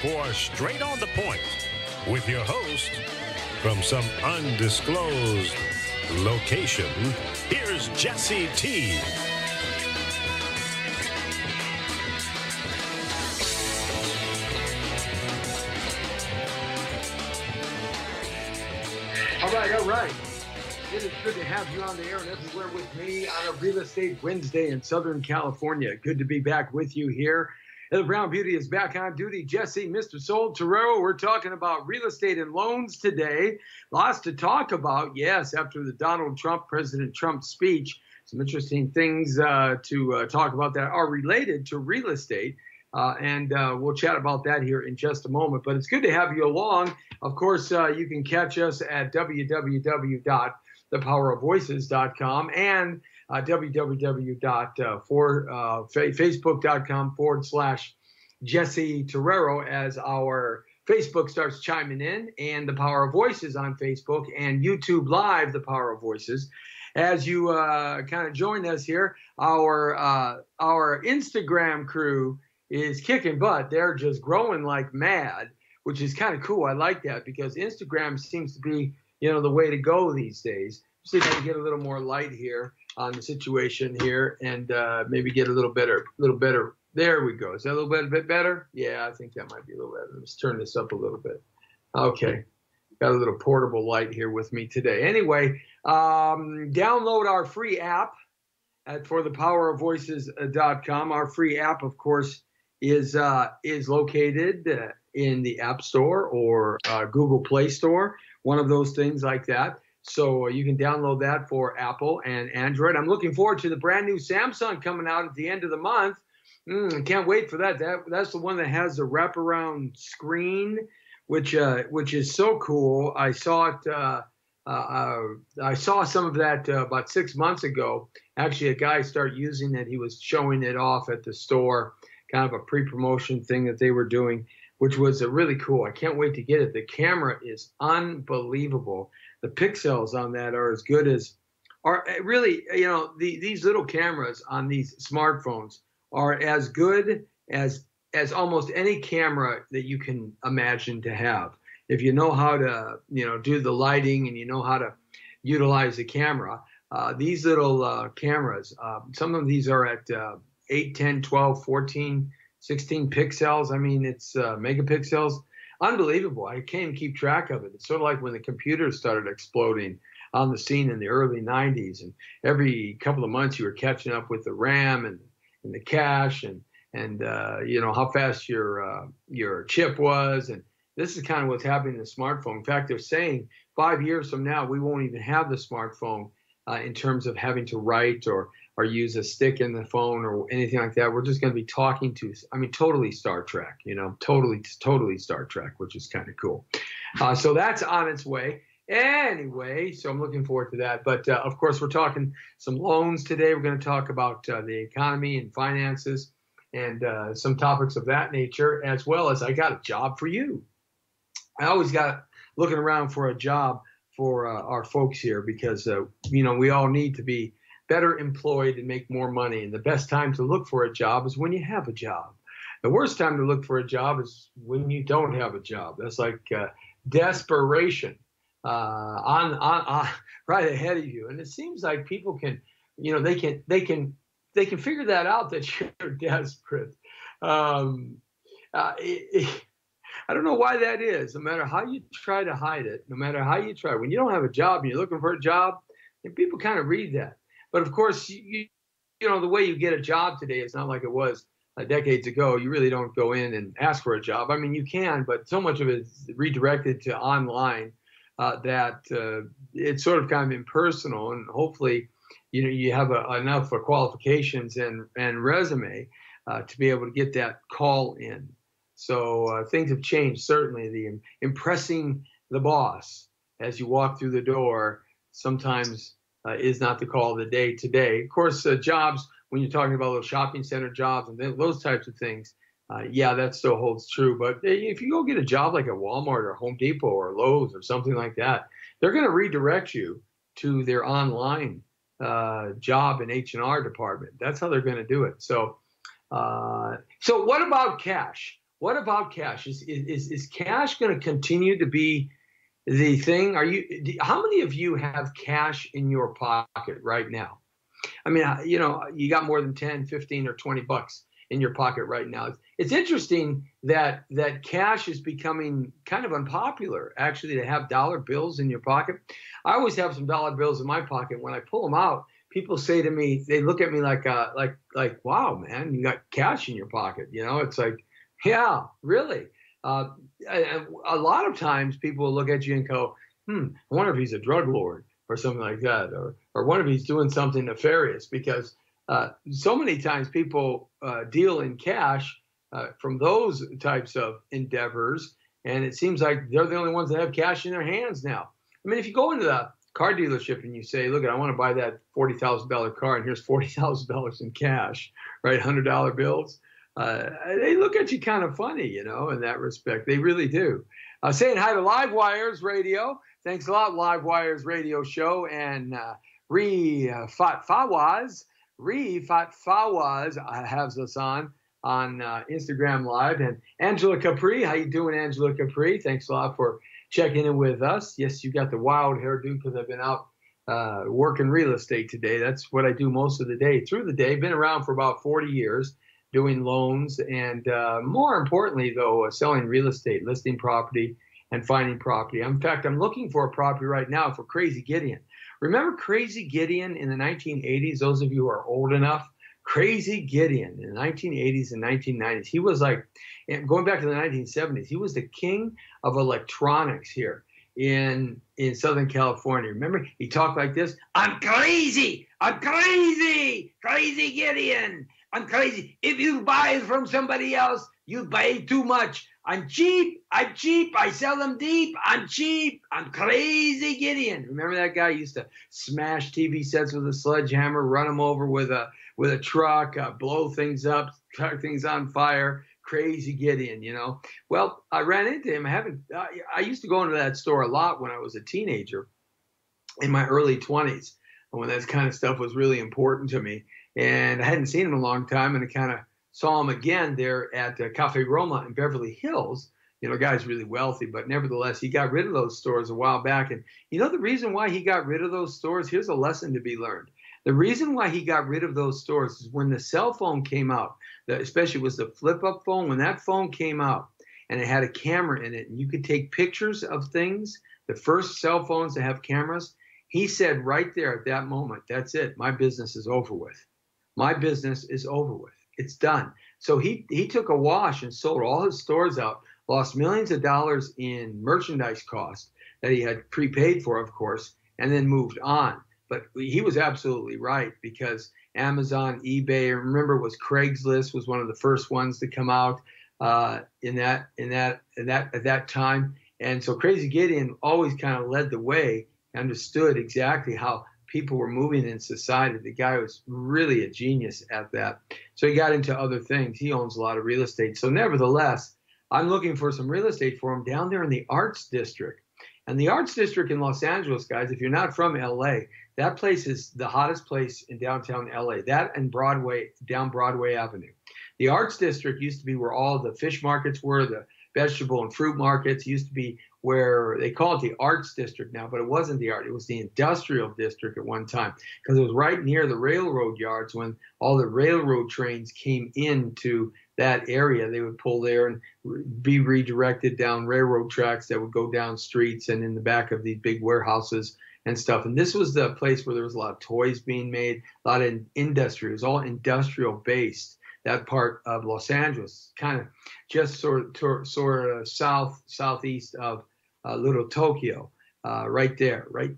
for Straight on the Point with your host from some undisclosed location. Here's Jesse T. All right. It is good to have you on the air and everywhere with me on a Real Estate Wednesday in Southern California. Good to be back with you here. The Brown Beauty is back on duty. Jesse, Mr. Sol Torero, we're talking about real estate and loans today. Lots to talk about, yes, after the President Trump speech. Some interesting things to talk about that are related to real estate. And we'll chat about that here in just a moment. But it's good to have you along. Of course, you can catch us at www.thepowerofvoices.com and www.facebook.com/Jesse Torero as our Facebook starts chiming in, and The Power of Voices on Facebook and YouTube Live, The Power of Voices. As you kind of join us here, our Instagram crew is kicking butt. They're just growing like mad, which is kind of cool. I like that because Instagram seems to be, the way to go these days. See if I can get a little more light here on the situation here and maybe get a little better. There we go. Is that a little bit better? Yeah, I think that might be a little better. Let's turn this up a little bit. Okay. Got a little portable light here with me today. Anyway, download our free app at forthepowerofvoices.com. Our free app, of course, is located in the App Store or Google Play Store, one of those things like that. So you can download that for Apple and Android. I'm looking forward to the brand new Samsung coming out at the end of the month. Can't wait for that. That's the one that has the wraparound screen, which is so cool. I saw it. I saw some of that about 6 months ago. Actually, a guy started using it. He was showing it off at the store, kind of a pre-promotion thing that they were doing, which was really cool. I can't wait to get it. The camera is unbelievable. The pixels on that are as good as, are really, these little cameras on these smartphones are as good as almost any camera that you can imagine to have. If you know how to, do the lighting and you know how to utilize the camera, these little cameras, some of these are at 8, 10, 12, 14, 16 pixels. I mean, it's megapixels. Unbelievable. I can't even keep track of it. It's sort of like when the computers started exploding on the scene in the early 90s. And every couple of months you were catching up with the RAM and the cache and how fast your chip was. And this is kind of what's happening in the smartphone. In fact, they're saying 5 years from now, we won't even have the smartphone in terms of having to write or use a stick in the phone or anything like that. We're just going to be talking to, totally Star Trek, totally Star Trek, which is kind of cool. So that's on its way. Anyway, so I'm looking forward to that. But, of course, we're talking some loans today. We're going to talk about the economy and finances and some topics of that nature, as well as I got a job for you. I always got looking around for a job for our folks here because, we all need to be better employed and make more money. And the best time to look for a job is when you have a job. The worst time to look for a job is when you don't have a job. That's like desperation on right ahead of you. And it seems like people can, they can figure that out that you're desperate. I don't know why that is. No matter how you try to hide it, no matter how you try, when you don't have a job and you're looking for a job, and people kind of read that. But of course, the way you get a job today is not like it was decades ago. You really don't go in and ask for a job. I mean, you can, but so much of it is redirected to online that it's sort of kind of impersonal. And hopefully, you have enough qualifications and resume to be able to get that call in. So things have changed, certainly. The impressing the boss as you walk through the door sometimes is not the call of the day today. Of course, jobs, when you're talking about those shopping center jobs and those types of things, that still holds true. But if you go get a job like at Walmart or Home Depot or Lowe's or something like that, they're going to redirect you to their online job and H&R department. That's how they're going to do it. So what about cash? what about cash? Is cash going to continue to be the thing? How many of you have cash in your pocket right now? I mean, you got more than 10, 15, or 20 bucks in your pocket right now. It's interesting that cash is becoming kind of unpopular, actually, to have dollar bills in your pocket. I always have some dollar bills in my pocket. When I pull them out, people say to me, they look at me like, wow, man, you got cash in your pocket. It's like, yeah, really. A lot of times people will look at you and go, I wonder if he's a drug lord or something like that, or wonder if he's doing something nefarious, because so many times people deal in cash from those types of endeavors, and it seems like they're the only ones that have cash in their hands now. I mean, if you go into the car dealership and you say, look, I want to buy that $40,000 car, and here's $40,000 in cash, right, $100 bills, they look at you kind of funny, in that respect. They really do. Saying hi to Live Wires Radio. Thanks a lot, Live Wires Radio Show. And Rifat Fawaz has us on Instagram Live. And Angela Capri, how you doing, Angela Capri? Thanks a lot for checking in with us. Yes, you got the wild hairdo because I've been out working real estate today. That's what I do most of the day. Through the day, been around for about 40 years doing loans, and more importantly, though, selling real estate, listing property, and finding property. In fact, I'm looking for a property right now for Crazy Gideon. Remember Crazy Gideon in the 1980s? Those of you who are old enough, Crazy Gideon in the 1980s and 1990s. He was like, going back to the 1970s, he was the king of electronics here in Southern California. Remember, he talked like this: I'm crazy, Crazy Gideon. I'm crazy. If you buy it from somebody else, you pay too much. I'm cheap. I sell them deep. I'm cheap. I'm Crazy Gideon. Remember that guy used to smash TV sets with a sledgehammer, run them over with a truck, blow things up, start things on fire. Crazy Gideon, Well, I ran into him. I used to go into that store a lot when I was a teenager in my early 20s, when that kind of stuff was really important to me. And I hadn't seen him in a long time, and I kind of saw him again there at Cafe Roma in Beverly Hills. Guy's really wealthy, but nevertheless, he got rid of those stores a while back. And the reason why he got rid of those stores, here's a lesson to be learned. The reason why he got rid of those stores is when the cell phone came out, especially was the flip-up phone. When that phone came out and it had a camera in it, and you could take pictures of things, the first cell phones to have cameras, he said right there at that moment, that's it, my business is over with. My business is over with. It's done. So he took a wash and sold all his stores out, lost millions of dollars in merchandise cost that he had prepaid for, of course, and then moved on. But he was absolutely right, because Amazon, eBay, remember, was Craigslist was one of the first ones to come out at that time. And so Crazy Gideon always kind of led the way, understood exactly how people were moving in society. The guy was really a genius at that. So he got into other things. He owns a lot of real estate. So nevertheless, I'm looking for some real estate for him down there in the Arts District. And the Arts District in Los Angeles, guys, if you're not from LA, that place is the hottest place in downtown LA. That and Broadway, down Broadway Avenue. The Arts District used to be where all the fish markets were, the vegetable and fruit markets. It used to be where they call it the Arts District now, but it wasn't the art. It was the Industrial District at one time, because it was right near the railroad yards. When all the railroad trains came into that area, they would pull there and be redirected down railroad tracks that would go down streets and in the back of these big warehouses and stuff. And this was the place where there was a lot of toys being made, a lot of industry. It was all industrial based. That part of Los Angeles, kind of just sort of southeast of Little Tokyo, right there, right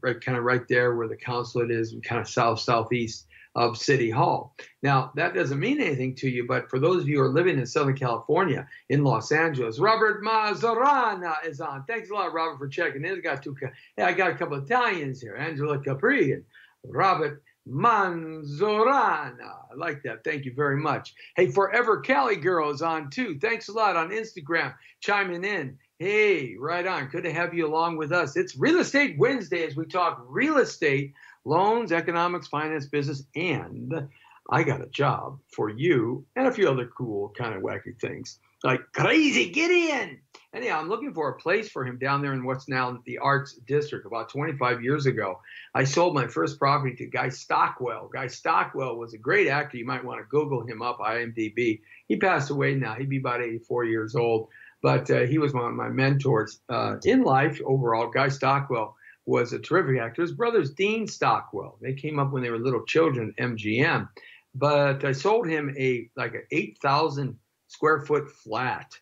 there where the consulate is, kind of southeast of City Hall. Now, that doesn't mean anything to you, but for those of you who are living in Southern California, in Los Angeles, Robert Mazzarana is on. Thanks a lot, Robert, for checking in. I got a couple of Italians here, Angela Capri and Robert Manzorana. I like that. Thank you very much. Hey, Forever Cali Girl is on too. Thanks a lot on Instagram, chiming in. Hey, right on. Good to have you along with us. It's Real Estate Wednesday as we talk real estate, loans, economics, finance, business, and I got a job for you and a few other cool kind of wacky things. like Crazy Gideon. Anyhow, I'm looking for a place for him down there in what's now the Arts District. About 25 years ago, I sold my first property to Guy Stockwell. Guy Stockwell was a great actor. You might want to Google him up, IMDb. He passed away now. He'd be about 84 years old. But he was one of my mentors in life overall. Guy Stockwell was a terrific actor. His brother's Dean Stockwell. They came up when they were little children at MGM. But I sold him like an 8,000 square foot flat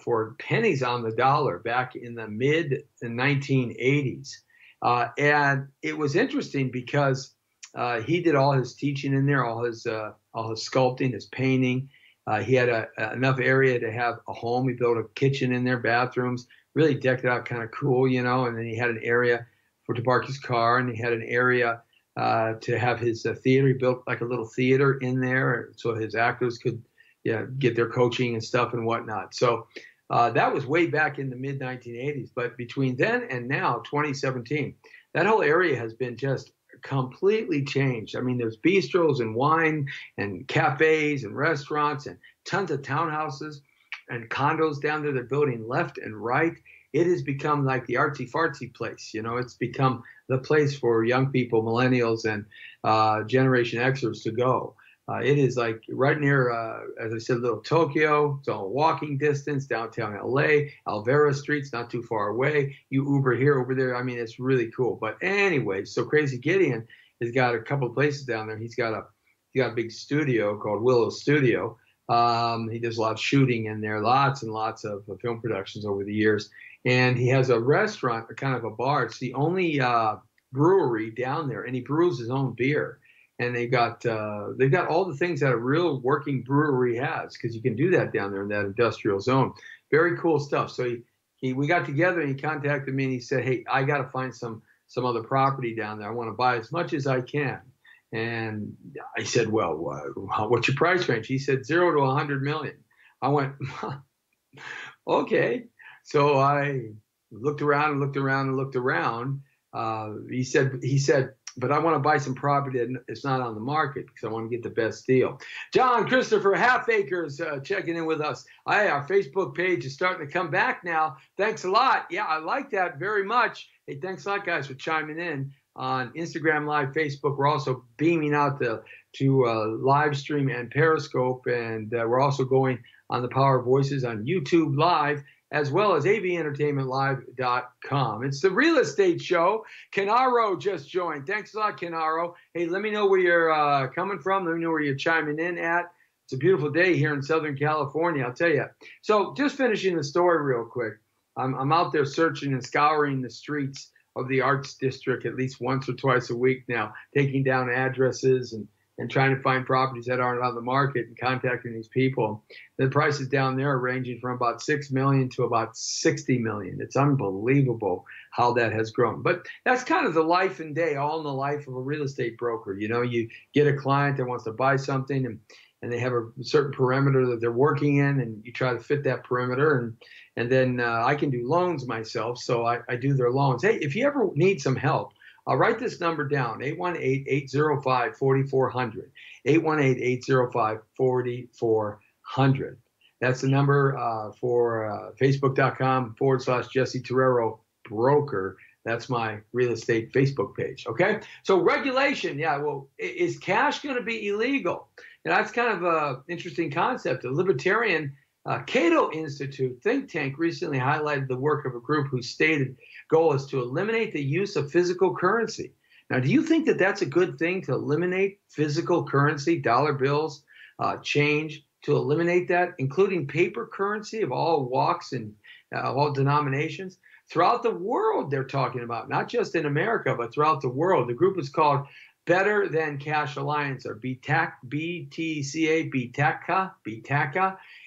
for pennies on the dollar back in the mid 1980s. And it was interesting because he did all his teaching in there, all his sculpting, his painting. He had enough area to have a home. He built a kitchen in there, bathrooms, really decked it out kind of cool, you know. And then he had an area to park his car, and he had an area to have his theater. He built like a little theater in there so his actors could get their coaching and stuff and whatnot. So that was way back in the mid 1980s. But between then and now, 2017, that whole area has been just completely changed. I mean, there's bistros and wine and cafes and restaurants and tons of townhouses and condos down there. They're building left and right. It has become like the artsy fartsy place. You know, it's become the place for young people, millennials, and Generation Xers to go. It is like right near, as I said, Little Tokyo. It's all walking distance, downtown LA, Alvera Street's not too far away. You Uber here, over there. I mean, it's really cool. But anyway, so Crazy Gideon has got a couple of places down there. He's got a big studio called Willow Studio. He does a lot of shooting in there, lots and lots of film productions over the years. And he has a restaurant, a kind of a bar. It's the only brewery down there, and he brews his own beer. And they've got all the things that a real working brewery has, because you can do that down there in that industrial zone. Very cool stuff. So we got together, and he contacted me, and he said, "Hey, I got to find some other property down there. I want to buy as much as I can." And I said, "Well, what's your price range?" He said, 0 to 100 million. I went, okay. So I looked around and looked around and looked around. He said, "But I want to buy some property that it's not on the market because I want to get the best deal." John Christopher Half Acres checking in with us. Our Facebook page is starting to come back now. Thanks a lot. Yeah, I like that very much. Hey, thanks a lot, guys, for chiming in on Instagram Live, Facebook. We're also beaming out to live stream and Periscope, and we're also going on the Power of Voices on YouTube Live, as well as aventertainmentlive.com. It's the Real Estate Show. Kenaro just joined. Thanks a lot, Kenaro. Hey, let me know where you're coming from. Let me know where you're chiming in at. It's a beautiful day here in Southern California, I'll tell you. So just finishing the story real quick. I'm out there searching and scouring the streets of the Arts District at least once or twice a week now, taking down addresses and trying to find properties that aren't on the market and contacting these people. The prices down there are ranging from about $6 million to about $60 million. It's unbelievable how that has grown. But that's kind of the life and day, all in the life of a real estate broker. You know, you get a client that wants to buy something and they have a certain perimeter that they're working in, and you try to fit that perimeter. And then I can do loans myself, so I do their loans. Hey, if you ever need some help, write this number down, 818-805-4400, 818-805-4400. That's the number for Facebook.com/Jesse Terrero Broker. That's my real estate Facebook page, okay? So regulation, is cash going to be illegal? And that's kind of an interesting concept. The Libertarian Cato Institute think tank recently highlighted the work of a group whose stated goal is to eliminate the use of physical currency. Now, do you think that that's a good thing, to eliminate physical currency, dollar bills, change, to eliminate that, including paper currency of all walks and all denominations? Throughout the world, they're talking about, not just in America, but throughout the world. The group is called Better Than Cash Alliance, or BTACA,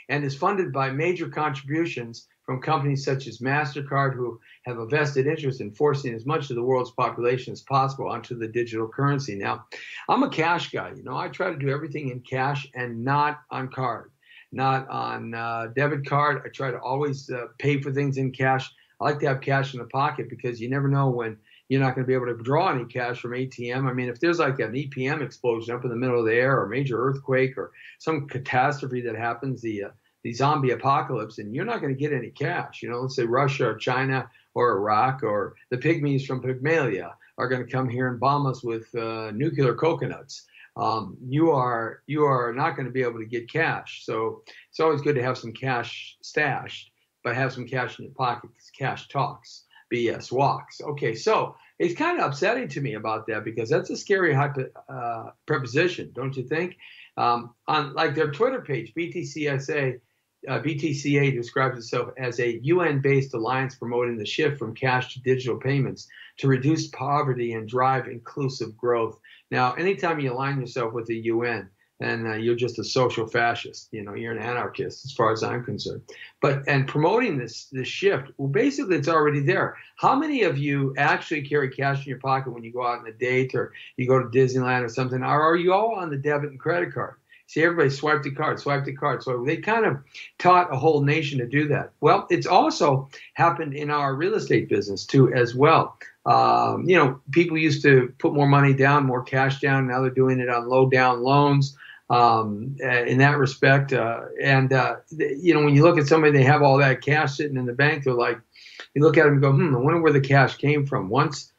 and is funded by major contributions from companies such as MasterCard, who have a vested interest in forcing as much of the world's population as possible onto the digital currency. Now, I'm a cash guy. You know, I try to do everything in cash and not on card, not on debit card. I try to always pay for things in cash. I like to have cash in the pocket because you never know when you're not going to be able to draw any cash from ATM. I mean, if there's like an EPM explosion up in the middle of the air, or a major earthquake, or some catastrophe that happens, the the zombie apocalypse, and you're not going to get any cash. Let's say Russia or China or Iraq or the pygmies from Pygmalion are going to come here and bomb us with nuclear coconuts. You are not going to be able to get cash. So it's always good to have some cash stashed, but have some cash in your pocket, because cash talks, BS walks. Okay, so it's kind of upsetting to me about that, because that's a scary preposition, don't you think? On like their Twitter page, BTCA describes itself as a UN-based alliance promoting the shift from cash to digital payments to reduce poverty and drive inclusive growth. Now, anytime you align yourself with the UN, then you're just a social fascist. You're an anarchist, as far as I'm concerned. And promoting this shift, well, basically it's already there. How many of you actually carry cash in your pocket when you go out on a date or you go to Disneyland or something? Or are you all on the debit and credit card? See, everybody swipe the card. So they kind of taught a whole nation to do that. Well, it's also happened in our real estate business too, as well. People used to put more money down, more cash down. Now they're doing it on low down loans. In that respect, when you look at somebody, they have all that cash sitting in the bank. They're like, you look at them and go, I wonder where the cash came from. Once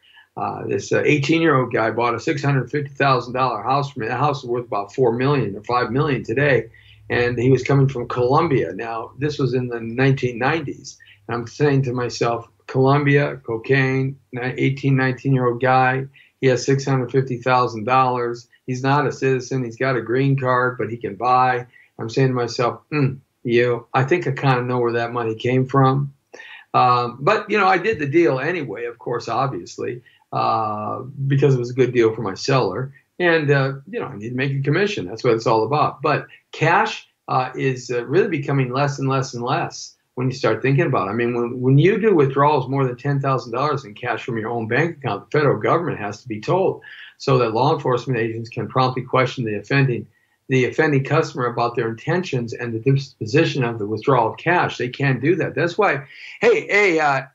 this 18-year-old guy bought a $650,000 house from me. That house is worth about $4 million or $5 million today, and he was coming from Colombia. Now, this was in the 1990s, and I'm saying to myself, Colombia, cocaine, 18, 19-year-old guy. He has $650,000. He's not a citizen. He's got a green card, but he can buy. I'm saying to myself, I think I kind of know where that money came from. But I did the deal anyway, of course, obviously, because it was a good deal for my seller. And, I need to make a commission. That's what it's all about. But cash is really becoming less and less and less when you start thinking about it. I mean, when you do withdrawals more than $10,000 in cash from your own bank account, the federal government has to be told, so that law enforcement agents can promptly question the offending customer about their intentions and the disposition of the withdrawal of cash. They can't do that. That's why, AAM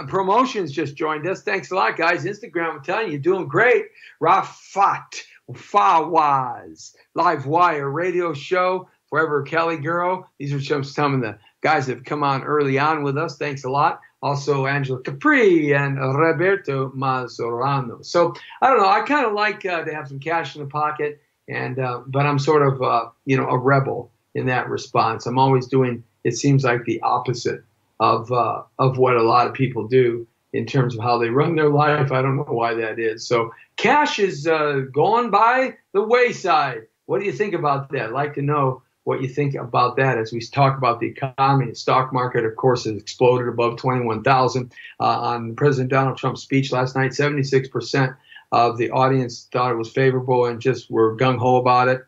Promotions just joined us. Thanks a lot, guys. Instagram, I'm telling you, doing great. Rafat Fawaz, Live Wire radio show, Forever Kelly Girl. These are some of the guys that have come on early on with us. Thanks a lot. Also, Angela Capri and Roberto Mazzorano. So, I don't know. I kind of like to have some cash in the pocket, but I'm sort of, a rebel in that response. I'm always doing, it seems like, the opposite of what a lot of people do in terms of how they run their life. I don't know why that is. So, cash is going by the wayside. What do you think about that? I'd like to know what you think about that as we talk about the economy. The stock market, of course, has exploded above 21,000 on President Donald Trump's speech last night. 76% of the audience thought it was favorable and just were gung-ho about it.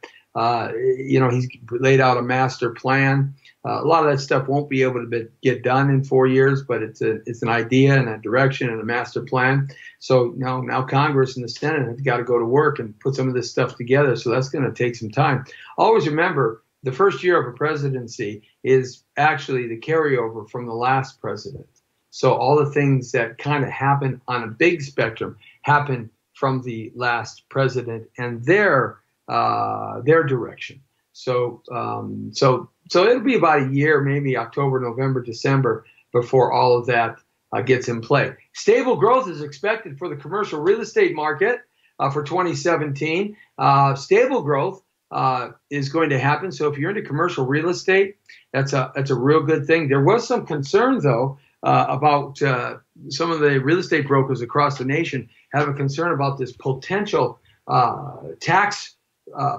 He's laid out a master plan. A lot of that stuff won't be able to get done in 4 years, but it's an idea and a direction and a master plan. So now Congress and the Senate have got to go to work and put some of this stuff together. So that's going to take some time. Always remember, the first year of a presidency is actually the carryover from the last president. So all the things that kind of happen on a big spectrum happen from the last president and their direction. So it'll be about a year, maybe October, November, December, before all of that gets in play. Stable growth is expected for the commercial real estate market for 2017. Stable growth is going to happen. So if you're into commercial real estate, that's a real good thing. There was some concern, though, about some of the real estate brokers across the nation have a concern about this potential tax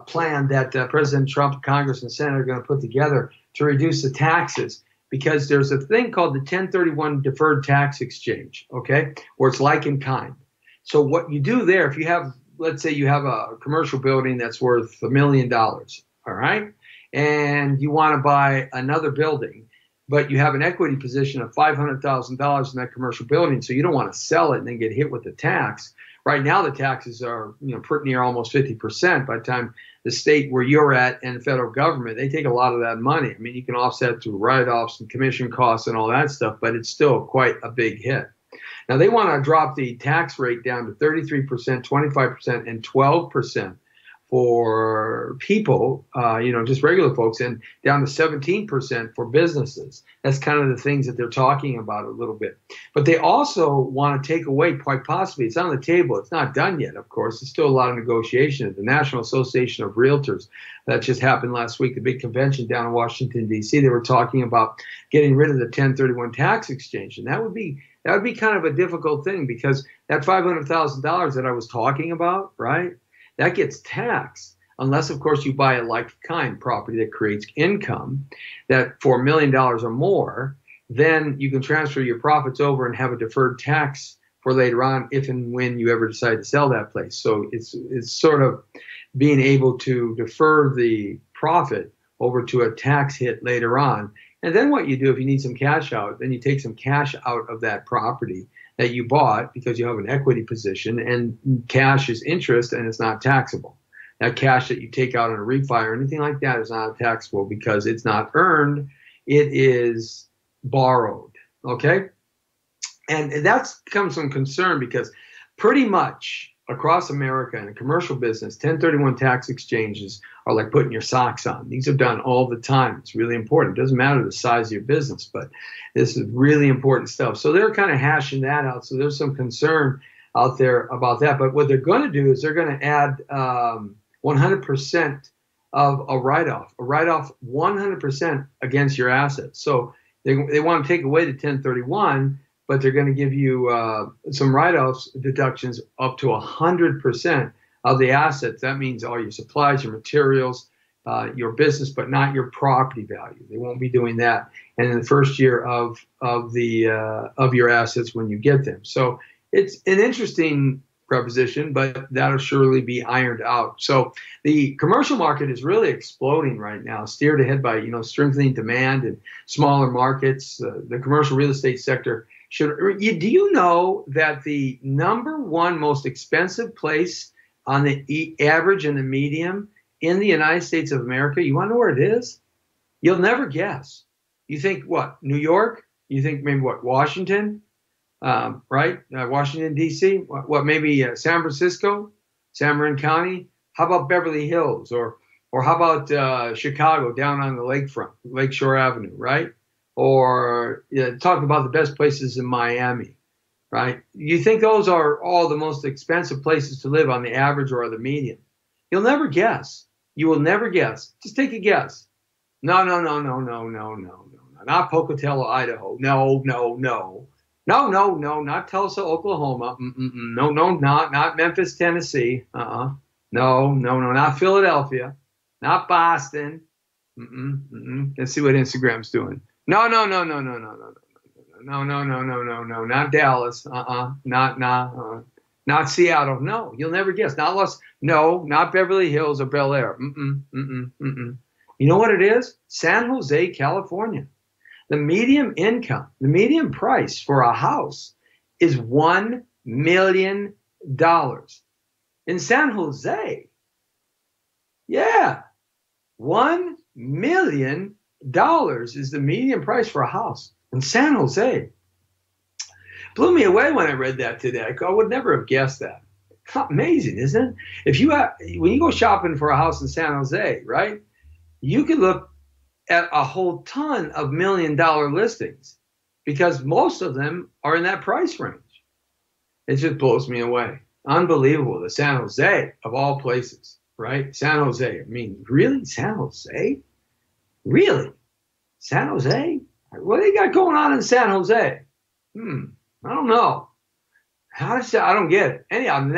plan that President Trump, Congress, and Senate are going to put together to reduce the taxes, because there's a thing called the 1031 deferred tax exchange, okay, where it's like in kind. So what you do there, if you have, let's say you have a commercial building that's worth $1 million, all right, and you want to buy another building, but you have an equity position of $500,000 in that commercial building, so you don't want to sell it and then get hit with the tax. Right now, the taxes are pretty near almost 50% by the time the state where you're at and the federal government, they take a lot of that money. I mean, you can offset through write-offs and commission costs and all that stuff, but it's still quite a big hit. Now, they want to drop the tax rate down to 33%, 25%, and 12% for people, just regular folks, and down to 17% for businesses. That's kind of the things that they're talking about a little bit. But they also want to take away, quite possibly, it's on the table. It's not done yet, of course. There's still a lot of negotiation at the National Association of Realtors. That just happened last week, the big convention down in Washington, D.C. They were talking about getting rid of the 1031 tax exchange. And that would be kind of a difficult thing, because that $500,000 that I was talking about, right? That gets taxed unless, of course, you buy a like-kind property that creates income that for $1 million or more, then you can transfer your profits over and have a deferred tax for later on if and when you ever decide to sell that place. So it's sort of being able to defer the profit over to a tax hit later on. And then what you do, if you need some cash out, then you take some cash out of that property that you bought because you have an equity position, and cash is interest and it's not taxable. That cash that you take out on a refi or anything like that is not taxable because it's not earned, it is borrowed, okay? And that's comes some concern because pretty much across America in a commercial business, 1031 tax exchanges are like putting your socks on. These are done all the time. It's really important. It doesn't matter the size of your business, but this is really important stuff. So they're kind of hashing that out. So there's some concern out there about that. But what they're going to do is they're going to add 100% of a write-off 100% against your assets. So they want to take away the 1031, but they're going to give you some write-offs deductions up to 100% of the assets. That means all your supplies, your materials, your business, but not your property value. They won't be doing that. And in the first year of your assets when you get them. So it's an interesting proposition, but that'll surely be ironed out. So the commercial market is really exploding right now, steered ahead by strengthening demand in smaller markets. The commercial real estate sector do you know that the number one most expensive place on the average and the medium in the United States of America, you want to know where it is? You'll never guess. You think what? New York? You think maybe what? Washington? Right? Washington, D.C.? What? Maybe San Francisco? San Marin County? How about Beverly Hills? Or how about Chicago down on the lakefront, Lakeshore Avenue, right? Or talk about the best places in Miami, right? You think those are all the most expensive places to live on the average or the median? You'll never guess. You will never guess. Just take a guess. No. Not Pocatello, Idaho. No. Not Tulsa, Oklahoma. No, not Memphis, Tennessee. No, not Philadelphia. Not Boston. Let's see what Instagram's doing. No, not Dallas. Not Seattle. No, you'll never guess. Not Beverly Hills or Bel Air. You know what it is? San Jose, California. The median income, the median price for a house is $1 million in San Jose. Yeah, $1 million is the median price for a house in San Jose. Blew me away when I read that today. I would never have guessed that. Amazing, isn't it? When you go shopping for a house in San Jose, right, you can look at a whole ton of $1 million listings because most of them are in that price range. It just blows me away. Unbelievable. The San Jose of all places, right? San Jose. I mean, really? San Jose? Really? San Jose? What do they got going on in San Jose? I don't know. I don't get it. Anyhow, the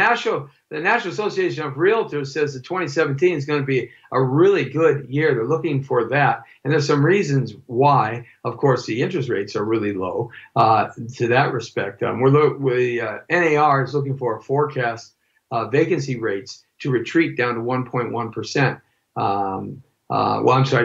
National Association of Realtors says that 2017 is going to be a really good year. They're looking for that. And there's some reasons why. Of course, the interest rates are really low to that respect. NAR is looking for a forecast vacancy rates to retreat down to 1.1%.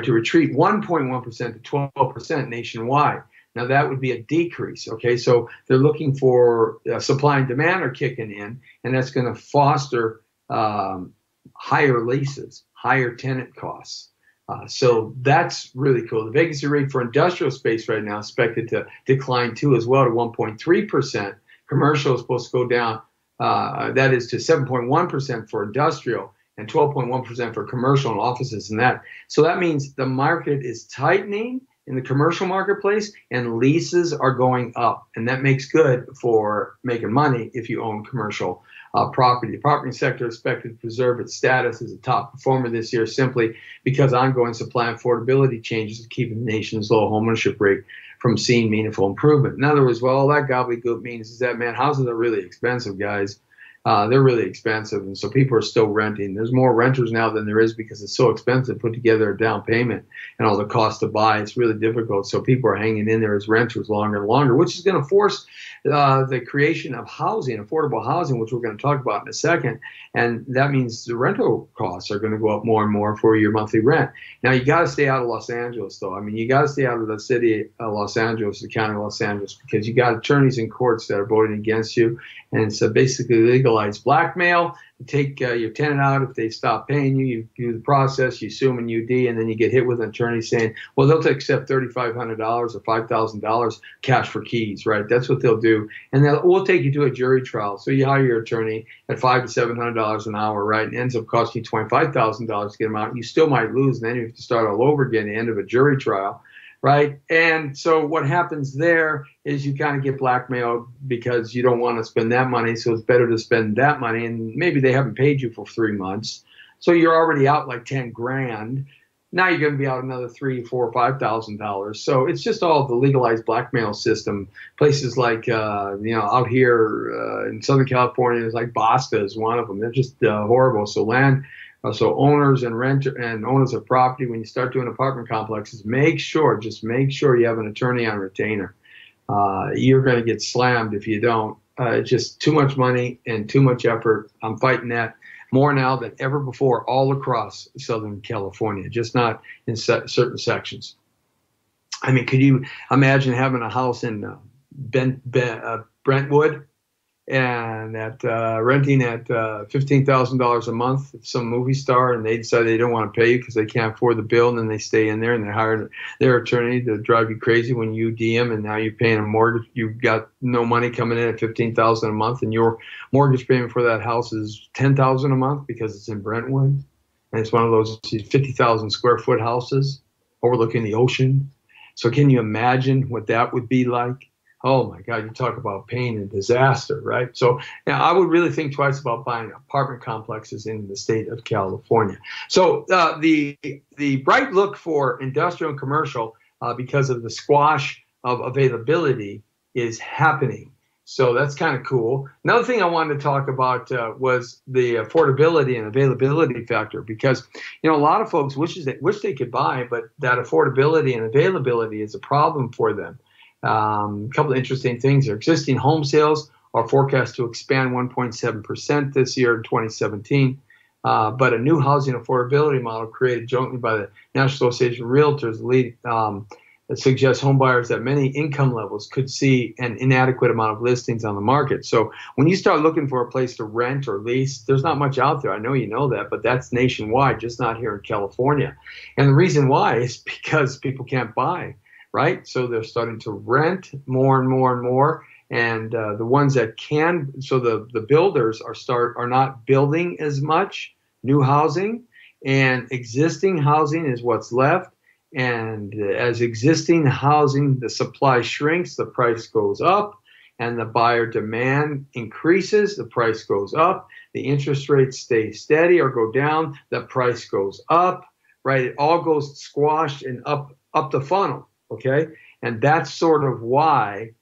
To retreat 1.1% to 12% nationwide. Now, that would be a decrease, okay? So they're looking for supply and demand are kicking in, and that's going to foster higher leases, higher tenant costs. So that's really cool. The vacancy rate for industrial space right now is expected to decline too as well to 1.3%. Commercial is supposed to go down, that is to 7.1% for industrial, and 12.1% for commercial and offices and that. So that means the market is tightening in the commercial marketplace and leases are going up. And that makes good for making money if you own commercial property. The property sector is expected to preserve its status as a top performer this year simply because ongoing supply and affordability changes are keeping the nation's low homeownership rate from seeing meaningful improvement. In other words, well, all that gobbledygook means is that, man, houses are really expensive, guys. They're really expensive, and so people are still renting. There's more renters now than there is because it's so expensive to put together a down payment and all the cost to buy. It's really difficult, so people are hanging in there as renters longer and longer, which is going to force the creation of housing, affordable housing, which we're going to talk about in a second, and that means the rental costs are going to go up more and more for your monthly rent. Now, you got to stay out of Los Angeles, though. I mean, you got to stay out of the city of Los Angeles, the county of Los Angeles, because you got attorneys in courts that are voting against you, and so basically legalized blackmail. You take your tenant out. If they stop paying you, you do the process, you sue them in UD, and then you get hit with an attorney saying, well, they'll accept $3,500 or $5,000 cash for keys, right? That's what they'll do. And we'll take you to a jury trial. So you hire your attorney at $500 to $700 an hour, right? And it ends up costing you $25,000 to get them out. You still might lose, and then you have to start all over again at the end of a jury trial. Right. And so what happens there is you kind of get blackmailed because you don't want to spend that money. So it's better to spend that money. And maybe they haven't paid you for 3 months. So you're already out like 10 grand. Now you're going to be out another $3,000, $4,000, $5,000. So it's just all the legalized blackmail system. Places like, out here in Southern California, it's like Basta is one of them. They're just horrible. So owners and owners of property, when you start doing apartment complexes, make sure you have an attorney on retainer. You're going to get slammed if you don't. It's just too much money and too much effort. I'm fighting that more now than ever before all across Southern California, just not in certain sections. I mean, could you imagine having a house in Brentwood and renting at $15,000 a month at some movie star, and they decide they don't want to pay you because they can't afford the bill, and then they stay in there and they hire their attorney to drive you crazy when you DM, and now you're paying a mortgage. You've got no money coming in at $15,000 a month, and your mortgage payment for that house is $10,000 a month because it's in Brentwood, and it's one of those 50,000 square foot houses overlooking the ocean. So can you imagine what that would be like? Oh my God, you talk about pain and disaster, right? So now I would really think twice about buying apartment complexes in the state of California. So the bright look for industrial and commercial because of the squash of availability is happening. So that's kind of cool. Another thing I wanted to talk about was the affordability and availability factor, because a lot of folks wish they could buy, but that affordability and availability is a problem for them. A couple of interesting things here. Existing home sales are forecast to expand 1.7% this year in 2017, but a new housing affordability model created jointly by the National Association of Realtors that suggests homebuyers at many income levels could see an inadequate amount of listings on the market. So when you start looking for a place to rent or lease, there's not much out there. I know you know that, but that's nationwide, just not here in California. And the reason why is because people can't buy. Right, so they're starting to rent more and more and more, and the ones that can, so the builders are not building as much new housing, and existing housing is what's left. And as existing housing, the supply shrinks, the price goes up, and the buyer demand increases, the price goes up. The interest rates stay steady or go down, the price goes up. Right, it all goes squashed and up the funnel. Okay, and that's sort of why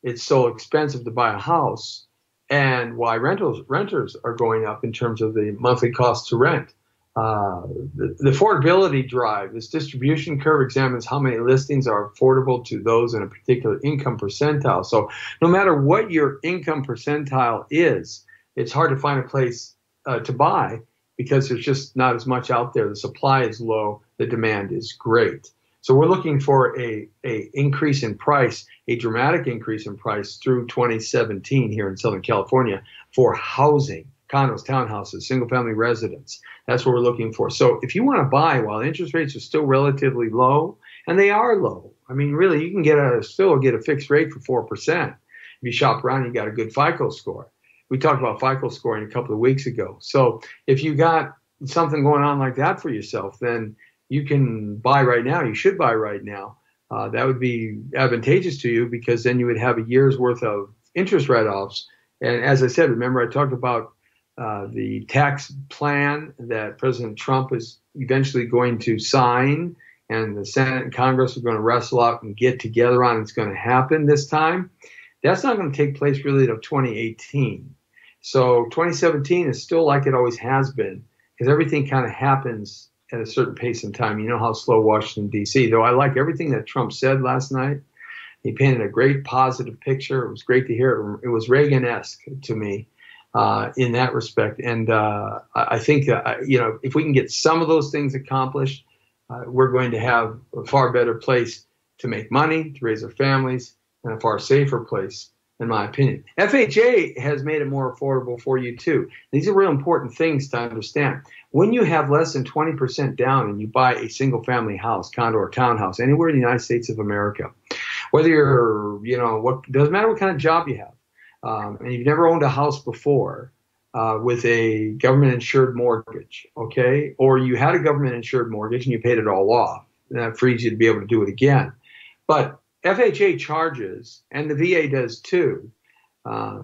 it's so expensive to buy a house, and why renters are going up in terms of the monthly cost to rent. The affordability drive, this distribution curve examines how many listings are affordable to those in a particular income percentile. So no matter what your income percentile is, it's hard to find a place to buy because there's just not as much out there. The supply is low, the demand is great. So we're looking for a increase in price, a dramatic increase in price through 2017 here in Southern California for housing, condos, townhouses, single-family residence. That's what we're looking for. So if you want to buy while interest rates are still relatively low, and they are low, I mean, really, you can still get a fixed rate for 4%. If you shop around, you got a good FICO score. We talked about FICO scoring a couple of weeks ago. So if you got something going on like that for yourself, then you can buy right now. You should buy right now. That would be advantageous to you because then you would have a year's worth of interest write-offs. And as I said, remember I talked about the tax plan that President Trump is eventually going to sign, and the Senate and Congress are going to wrestle out and get together on. It's going to happen this time. That's not going to take place really until 2018. So 2017 is still like it always has been because everything kind of happens at a certain pace in time. You know how slow Washington, D.C., though I like everything that Trump said last night. He painted a great positive picture. It was great to hear. It was Reagan-esque to me in that respect. And I think that, if we can get some of those things accomplished, we're going to have a far better place to make money, to raise our families, and a far safer place, in my opinion. FHA has made it more affordable for you, too. These are real important things to understand. When you have less than 20% down and you buy a single-family house, condo, or townhouse anywhere in the United States of America, whether you're, doesn't matter what kind of job you have, and you've never owned a house before with a government-insured mortgage, okay, or you had a government-insured mortgage and you paid it all off, and that frees you to be able to do it again. But FHA charges, and the VA does too,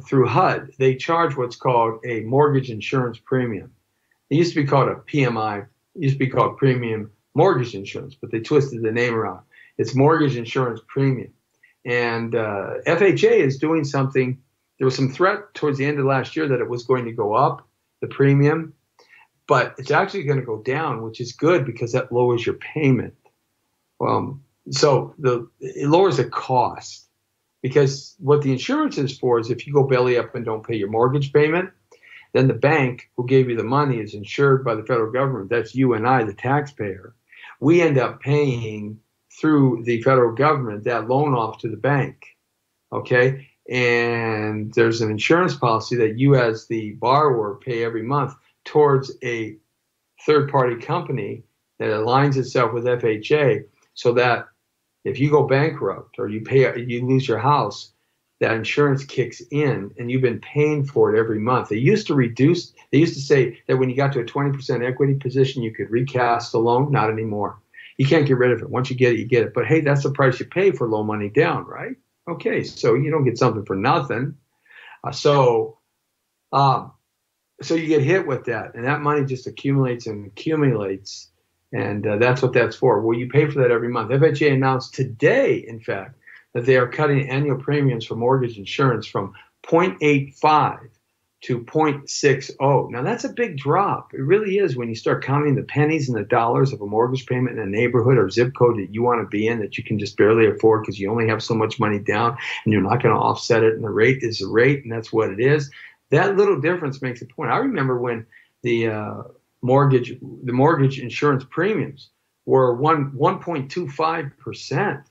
through HUD, they charge what's called a mortgage insurance premium. It used to be called a PMI. It used to be called premium mortgage insurance, but they twisted the name around. It's mortgage insurance premium. And FHA is doing something. There was some threat towards the end of last year that it was going to go up, the premium, but it's actually going to go down, which is good because that lowers your payment. So it lowers the cost, because what the insurance is for is if you go belly up and don't pay your mortgage payment, then the bank who gave you the money is insured by the federal government. That's you and I, the taxpayer. We end up paying through the federal government that loan off to the bank, okay? And there's an insurance policy that you as the borrower pay every month towards a third-party company that aligns itself with FHA, so that if you go bankrupt or you lose your house, that insurance kicks in and you've been paying for it every month. They used to say that when you got to a 20% equity position, you could recast the loan. Not anymore. You can't get rid of it. Once you get it, you get it. But hey, that's the price you pay for low money down, right? Okay, so you don't get something for nothing. So you get hit with that, and that money just accumulates and accumulates. And that's what that's for. Well, you pay for that every month. FHA announced today, in fact, that they are cutting annual premiums for mortgage insurance from 0.85 to 0.60. Now, that's a big drop. It really is when you start counting the pennies and the dollars of a mortgage payment in a neighborhood or zip code that you want to be in that you can just barely afford because you only have so much money down and you're not going to offset it, and the rate is the rate, and that's what it is. That little difference makes a point. I remember when the mortgage insurance premiums were 1.25%.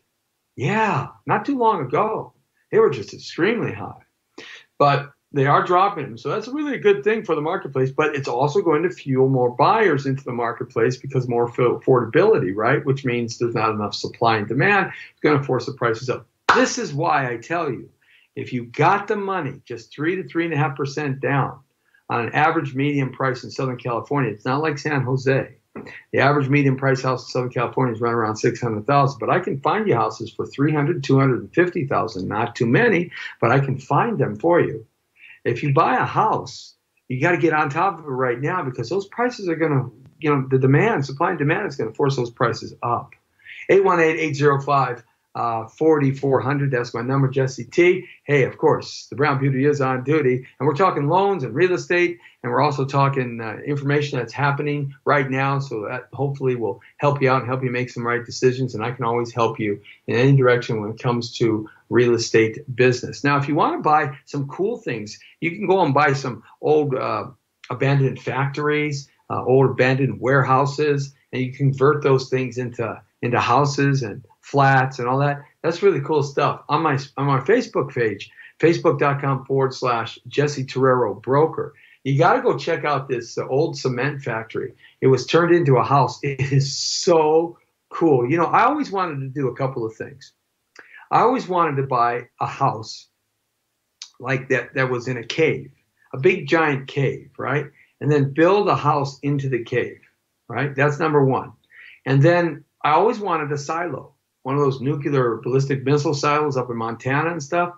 Yeah, not too long ago. They were just extremely high. But they are dropping them. So that's really a good thing for the marketplace. But it's also going to fuel more buyers into the marketplace because more affordability, right? Which means there's not enough supply and demand. It's going to force the prices up. This is why I tell you, if you got the money, just 3 to 3.5% down, on an average median price in Southern California, it's not like San Jose. The average median price house in Southern California is running around $600,000, but I can find you houses for $300,000, $250,000. Not too many, but I can find them for you. If you buy a house, you got to get on top of it right now because those prices are going to, the demand, supply and demand is going to force those prices up. 818-805-4400. That's my number, Jesse T. Hey, of course, the Brown Beauty is on duty. And we're talking loans and real estate. And we're also talking information that's happening right now. So that hopefully will help you out and help you make some right decisions. And I can always help you in any direction when it comes to real estate business. Now, if you want to buy some cool things, you can go and buy some old abandoned factories, old abandoned warehouses, and you convert those things into houses and flats and all that. That's really cool stuff. On my Facebook page, facebook.com/Jesse Terrero Broker. You got to go check out this old cement factory. It was turned into a house. It is so cool. I always wanted to do a couple of things. I always wanted to buy a house like that was in a cave, a big giant cave, right? and then build a house into the cave, right? That's number one. And then I always wanted a silo, one of those nuclear ballistic missile silos up in Montana and stuff,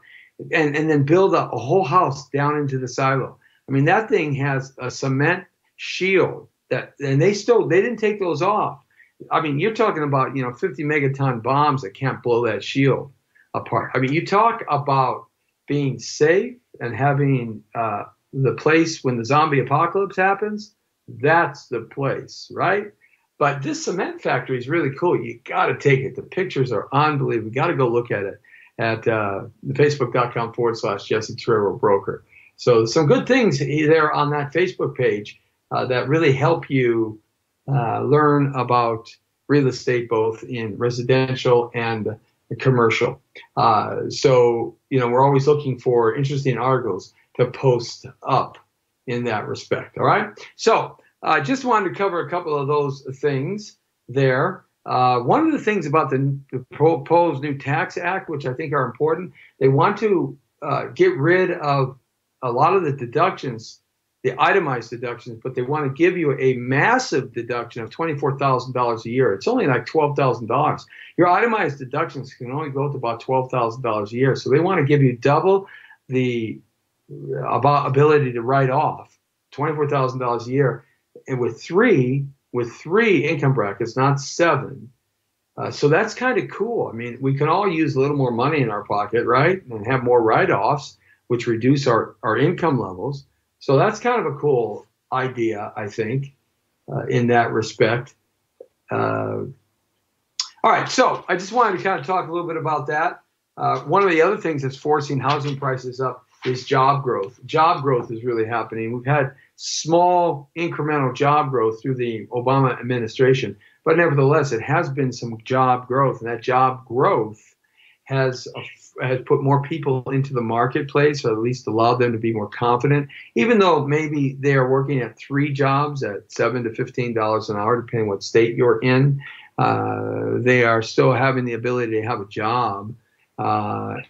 and then build a whole house down into the silo. I mean, that thing has a cement shield and they didn't take those off. I mean, you're talking about, 50 megaton bombs that can't blow that shield apart. I mean, you talk about being safe and having the place when the zombie apocalypse happens, that's the place, right? But this cement factory is really cool. You got to take it. The pictures are unbelievable. You got to go look at it at facebook.com/Jesse Torero Broker. So some good things there on that Facebook page that really help you learn about real estate, both in residential and commercial. So, we're always looking for interesting articles to post up in that respect. All right. So I just wanted to cover a couple of those things there. One of the things about the proposed new tax act, which I think are important, they want to get rid of a lot of the deductions, the itemized deductions, but they want to give you a massive deduction of $24,000 a year. It's only like $12,000. Your itemized deductions can only go to about $12,000 a year. So they want to give you double the ability to write off, $24,000 a year, and with three income brackets, not 7. So that's kind of cool. I mean, we can all use a little more money in our pocket, right? And have more write-offs, which reduce our income levels. So that's kind of a cool idea, I think, in that respect. All right, so I just wanted to kind of talk a little bit about that. One of the other things that's forcing housing prices up is job growth. Job growth is really happening. We've had small incremental job growth through the Obama administration, but nevertheless, it has been some job growth, and that job growth has put more people into the marketplace, or at least allowed them to be more confident, even though maybe they are working at 3 jobs at $7 to $15 an hour, depending what state you're in. They are still having the ability to have a job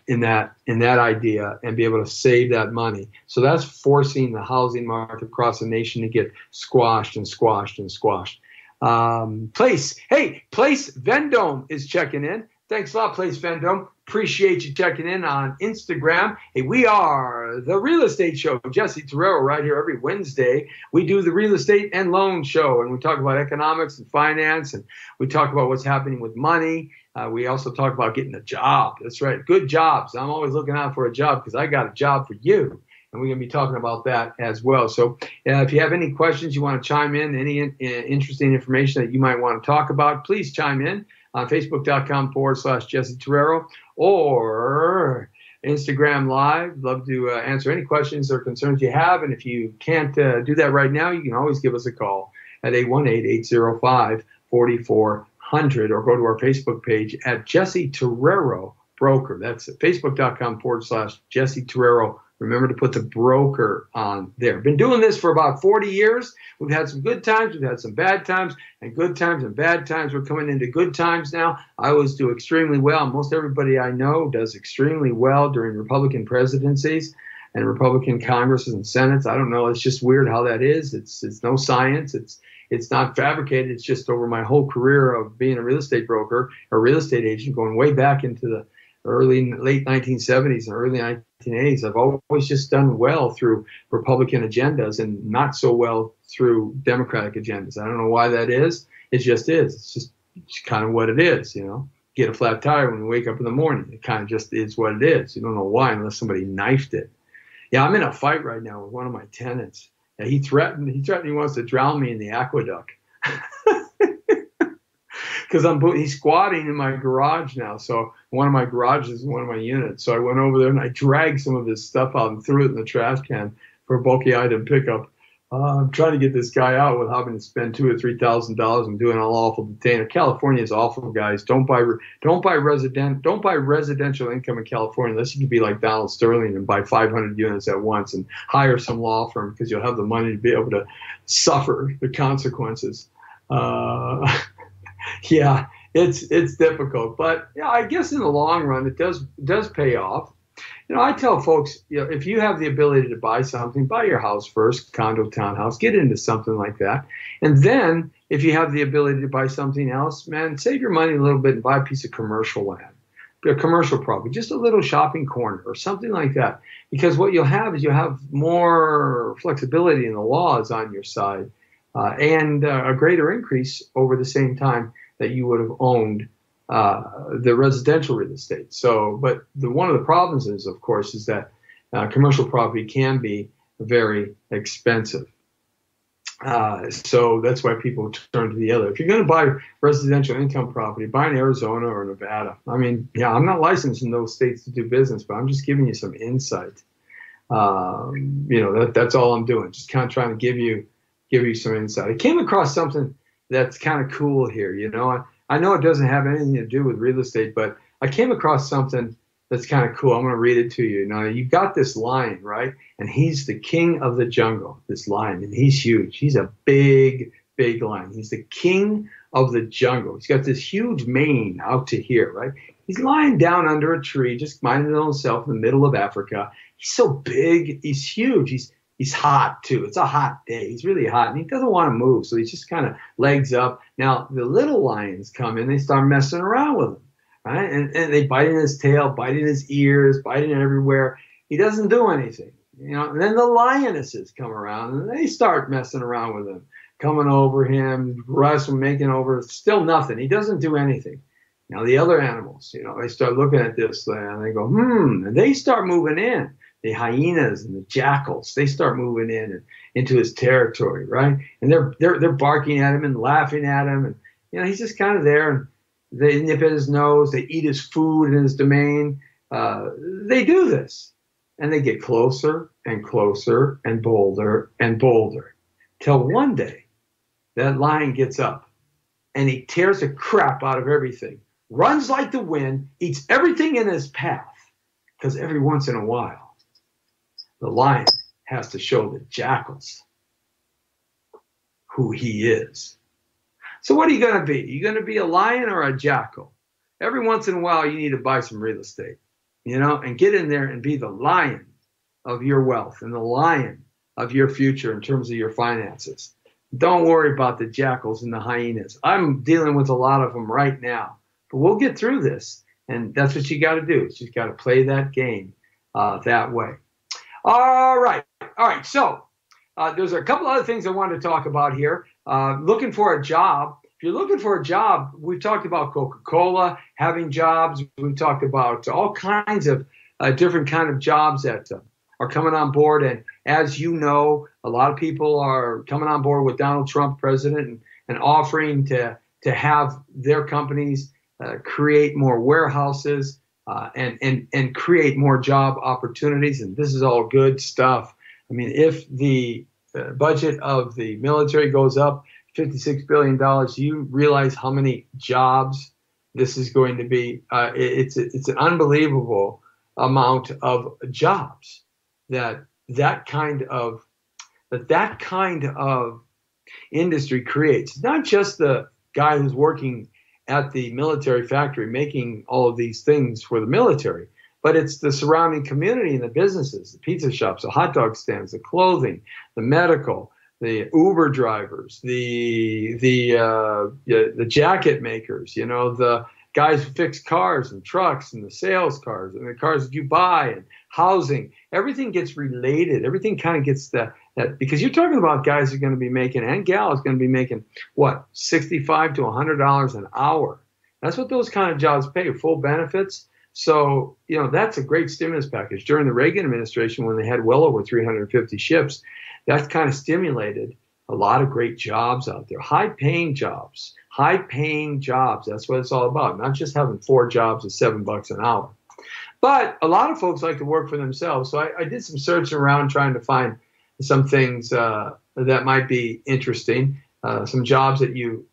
in that idea and be able to save that money. So that's forcing the housing market across the nation to get squashed and squashed and squashed. Place Vendome is checking in. Thanks a lot, Place Vendome. Appreciate you checking in on Instagram. Hey, we are the Real Estate Show. Jesse Torero right here every Wednesday. We do the Real Estate and Loan Show, and we talk about economics and finance, and we talk about what's happening with money. We also talk about getting a job. That's right, good jobs. I'm always looking out for a job because I got a job for you, and we're going to be talking about that as well. So if you have any questions, you want to chime in, any interesting information that you might want to talk about, please chime in on facebook.com/Jesse Torero or Instagram Live. Love to answer any questions or concerns you have. And if you can't do that right now, you can always give us a call at 818-805-4400 or go to our Facebook page at Jesse Torero Broker. That's facebook.com/Jesse Torero. Remember to put the broker on there. Been doing this for about 40 years. We've had some good times. We've had some bad times, and good times and bad times. We're coming into good times now. I always do extremely well. Most everybody I know does extremely well during Republican presidencies and Republican Congresses and Senates. I don't know. It's just weird how that is. It's no science. It's not fabricated. It's just over my whole career of being a real estate broker or real estate agent, going way back into the late 1970s and early 1980s. I've always just done well through Republican agendas and not so well through Democratic agendas. I don't know why that is. It just is. It's just kind of what it is, Get a flat tire when you wake up in the morning. It kind of just is what it is. You don't know why unless somebody knifed it. Yeah, I'm in a fight right now with one of my tenants. Yeah, he threatened he wants to drown me in the aqueduct. Because he's squatting in my garage now. So one of my garages is one of my units. So I went over there and I dragged some of his stuff out and threw it in the trash can for a bulky item pickup. I'm trying to get this guy out without having to spend $2,000 or $3,000 and doing an awful detainer. California is awful, guys. Don't buy residential income in California unless you can be like Donald Sterling and buy 500 units at once and hire some law firm because you'll have the money to be able to suffer the consequences. Yeah, it's difficult, but yeah, I guess in the long run it does pay off. I tell folks, if you have the ability to buy something, buy your house first, condo, townhouse, get into something like that. And then if you have the ability to buy something else, man, save your money a little bit and buy a piece of commercial land, a commercial property, just a little shopping corner or something like that. Because what you'll have is you'll have more flexibility in the laws on your side and a greater increase over the same time that you would have owned the residential real estate. So, but one of the problems is, of course, is that commercial property can be very expensive. So that's why people turn to the other. If you're going to buy residential income property, buy in Arizona or Nevada. I mean, yeah, I'm not licensed in those states to do business, but I'm just giving you some insight. That's all I'm doing. Just kind of trying to give you some insight. I came across something that's kind of cool here. I know it doesn't have anything to do with real estate, but I came across something that's kind of cool. I'm going to read it to you. Now, you've got this lion, right? And he's the king of the jungle, this lion, and he's huge. He's a big, big lion. He's the king of the jungle. He's got this huge mane out to here, right? He's lying down under a tree, just minding himself in the middle of Africa. He's so big. He's huge. He's hot, too. It's a hot day. He's really hot, and he doesn't want to move, so he's just kind of legs up. Now, the little lions come in. They start messing around with him, right? And they bite in his tail, bite in his ears, bite in everywhere. He doesn't do anything, And then the lionesses come around, and they start messing around with him, coming over him, wrestling, making over. Still nothing. He doesn't do anything. Now, the other animals, they start looking at this, and they go, and they start moving in. The hyenas and the jackals, they start moving in and into his territory, right? And they're barking at him and laughing at him, and he's just kind of there. And they nip at his nose, they eat his food in his domain. They do this, and they get closer and closer and bolder, till one day that lion gets up and he tears the crap out of everything, runs like the wind, eats everything in his path, because every once in a while, the lion has to show the jackals who he is. So what are you going to be? Are you going to be a lion or a jackal? Every once in a while, you need to buy some real estate, and get in there and be the lion of your wealth and the lion of your future in terms of your finances. Don't worry about the jackals and the hyenas. I'm dealing with a lot of them right now, but we'll get through this. And that's what you got to do. You got to play that game that way. All right. So there's a couple other things I wanted to talk about here. Looking for a job. If you're looking for a job, we've talked about Coca-Cola having jobs. We've talked about all kinds of different kind of jobs that are coming on board. And as you know, a lot of people are coming on board with Donald Trump, president, and offering to have their companies create more warehouses. And create more job opportunities. And this is all good stuff. I mean, if the budget of the military goes up $56 billion, you realize how many jobs this is going to be. It's an unbelievable amount of jobs that kind of industry creates. Not just the guy who's working at the military factory making all of these things for the military, but it's the surrounding community and the businesses, the pizza shops, the hot dog stands, the clothing, the medical, the Uber drivers, the jacket makers, the guys who fix cars and trucks and the sales cars and the cars that you buy and housing. Everything gets related. Everything kind of gets that because you're talking about guys who are going to be making, and gals going to be making what, $65 to $100 an hour. That's what those kind of jobs pay, full benefits. So, that's a great stimulus package. During the Reagan administration, when they had well over 350 ships, that kind of stimulated a lot of great jobs out there, high-paying jobs. That's what it's all about, not just having 4 jobs at $7 an hour. But a lot of folks like to work for themselves. So I did some searching around trying to find some things that might be interesting, some jobs that you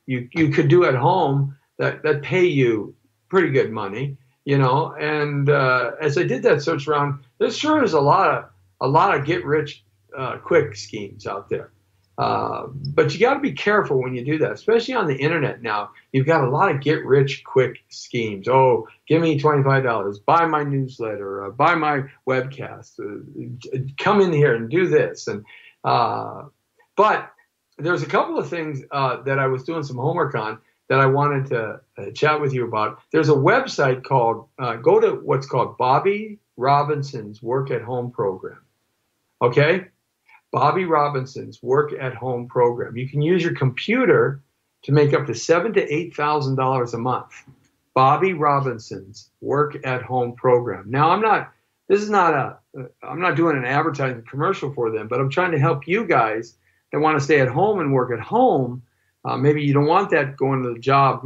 could do at home that pay you pretty good money, And as I did that search around, there sure is a lot of get rich quick schemes out there. But you got to be careful when you do that, especially on the internet now. You've got a lot of get-rich-quick schemes. Oh, give me $25, buy my newsletter, buy my webcast, come in here and do this. And but there's a couple of things that I was doing some homework on that I wanted to chat with you about. There's a website called, go to what's called Bobby Robinson's Work at Home program. Okay? Bobby Robinson's Work at Home program. You can use your computer to make up to $7,000 to $8,000 a month. Bobby Robinson's Work at Home program. Now, I'm not doing an advertising commercial for them, but I'm trying to help you guys that want to stay at home and work at home. Maybe you don't want that going to the job,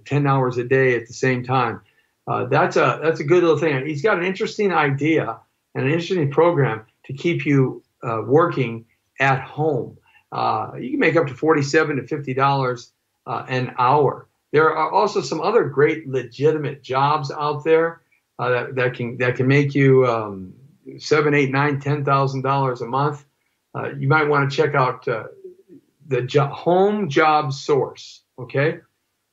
10 hours a day at the same time. That's a good little thing. He's got an interesting idea and an interesting program to keep you working at home. You can make up to $47 to $50 an hour. There are also some other great legitimate jobs out there that can make you $7,000, $8,000, $9,000, $10,000 a month. You might want to check out the Home Job Source. Okay,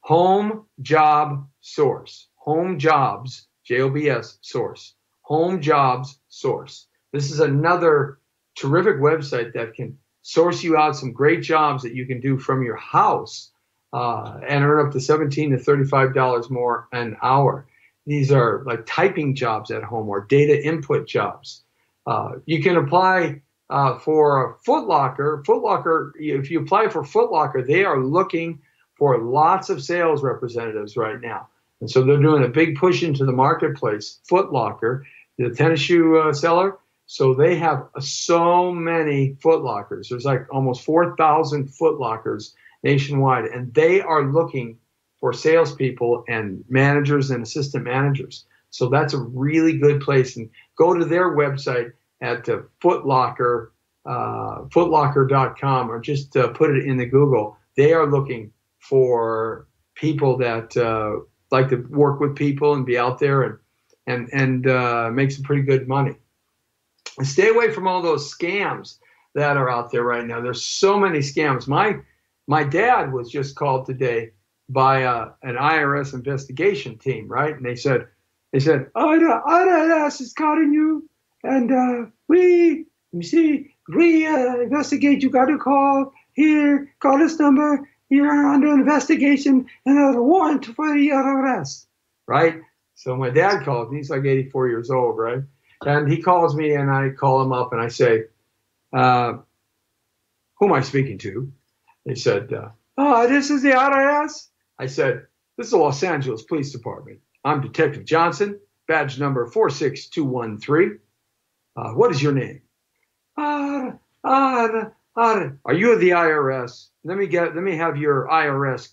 Home Job Source. Home Jobs, JOBS Source. Home Jobs Source. This is another terrific website that can source you out some great jobs that you can do from your house and earn up to $17 to $35 more an hour. These are like typing jobs at home or data input jobs. You can apply for Foot Locker. Foot Locker, if you apply for Foot Locker, they are looking for lots of sales representatives right now. And so they're doing a big push into the marketplace. Foot Locker, the tennis shoe seller. So they have so many Foot Lockers. There's like almost 4,000 Foot Lockers nationwide. And they are looking for salespeople and managers and assistant managers. So that's a really good place. And go to their website at footlocker.com or just put it in the Google. They are looking for people that like to work with people and be out there and make some pretty good money. And stay away from all those scams that are out there right now. There's so many scams. My dad was just called today by an IRS investigation team, right? And they said, IRS is calling you, and we investigate. You got to call here, call this number. You're under investigation and a warrant for your arrest, right? So my dad called me. He's like 84 years old, right? And he calls me, and I call him up, and I say, who am I speaking to? They said, this is the IRS. I said, this is the Los Angeles Police Department. I'm Detective Johnson, badge number 46213. What is your name? Are you the IRS? Let me have your IRS